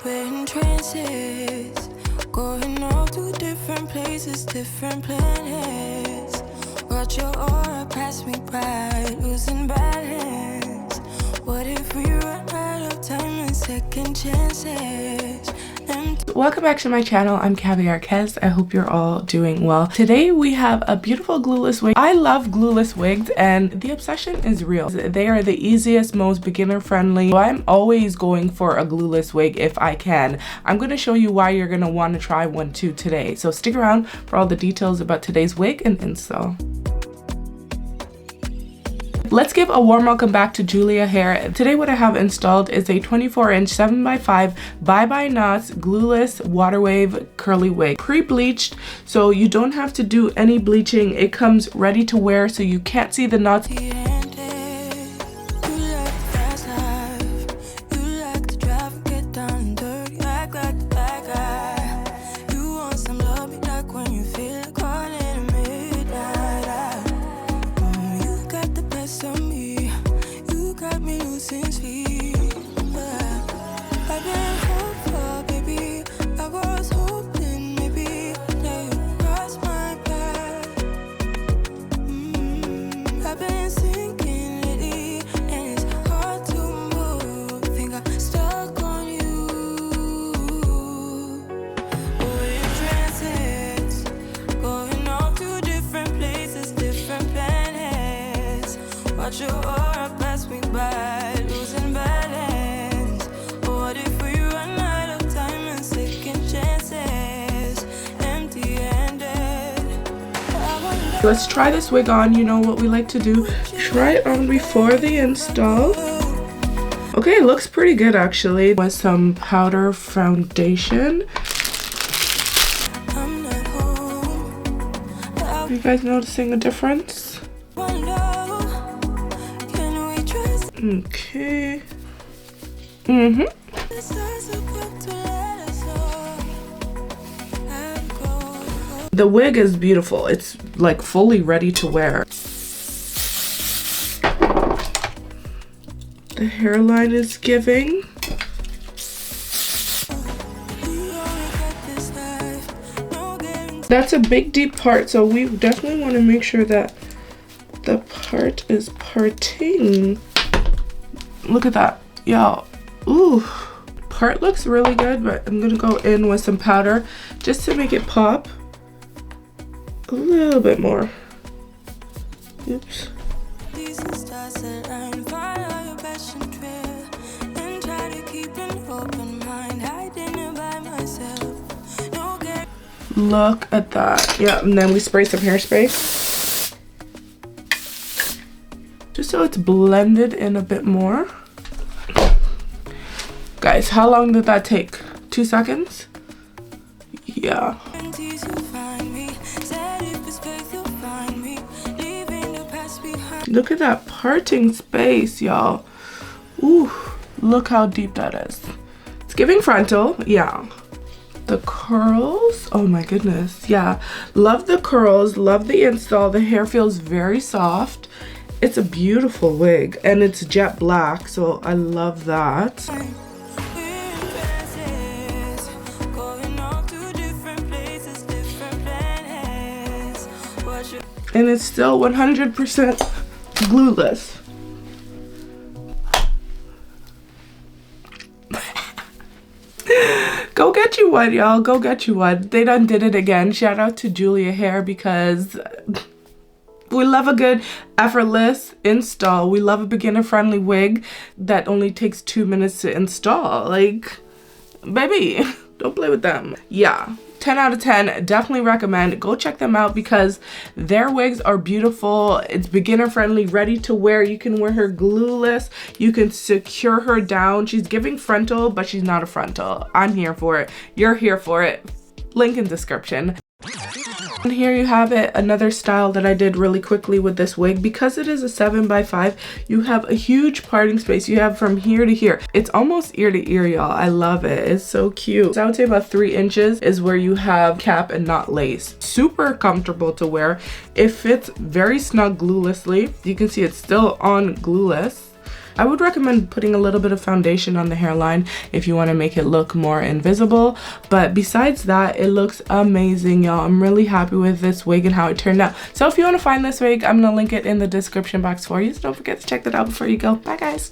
We're in trances, going off to different places, different planets. Watch your aura pass me by, losing balance. What if we run out of time and second chances? Welcome back to my channel. I'm caviarkezzy. I hope you're all doing well. Today we have a beautiful glueless wig. I love glueless wigs and the obsession is real. They are the easiest, most beginner friendly. So I'm always going for a glueless wig if I can. I'm going to show you why you're going to want to try one too today. So stick around for all the details about today's wig and install. Let's give a warm welcome back to Julia Hair. Today what I have installed is a 24-inch 7x5 Bye Knots glueless water wave curly wig. Pre-bleached, so you don't have to do any bleaching. It comes ready to wear so you can't see the knots. Watch your aura pass me by, losing balance. What if we run out of time and second chances, empty-handed? Let's try this wig on. You know what we like to do, try it on before the install. Okay, it looks pretty good actually, with some powder foundation. Are you guys noticing a difference? Okay. The wig is beautiful. It's like fully ready to wear. The hairline is giving. That's a big deep part, so we definitely want to make sure that the part is parting. Look at that, y'all. Ooh, part looks really good, but I'm gonna go in with some powder just to make it pop a little bit more. Oops. Look at that. Yeah, and then we spray some hairspray just so it's blended in a bit more. Guys, how long did that take? 2 seconds? Yeah. Look at that parting space, y'all. Ooh, look how deep that is. It's giving frontal, yeah. The curls, oh my goodness, yeah. Love the curls, love the install. The hair feels very soft. It's a beautiful wig and it's jet black, so I love that. And it's still 100% glueless. Go get you one, y'all. Go get you one. They done did it again. Shout out to Julia Hair because we love a good effortless install. We love a beginner friendly wig that only takes 2 minutes to install. Like, baby, don't play with them. Yeah, 10 out of 10. Definitely recommend. Go check them out because their wigs are beautiful. It's beginner friendly, ready to wear. You can wear her glueless. You can secure her down. She's giving frontal, but she's not a frontal. I'm here for it. You're here for it. Link in description. And here you have it, another style that I did really quickly with this wig. Because it is a 7x5, you have a huge parting space. You have from here to here. It's almost ear to ear, y'all. I love it. It's so cute. So I would say about 3 inches is where you have cap and not lace. Super comfortable to wear. It fits very snug gluelessly. You can see it's still on glueless. I would recommend putting a little bit of foundation on the hairline if you want to make it look more invisible. But besides that, it looks amazing, y'all. I'm really happy with this wig and how it turned out. So if you want to find this wig, I'm going to link it in the description box for you. So don't forget to check that out before you go. Bye, guys.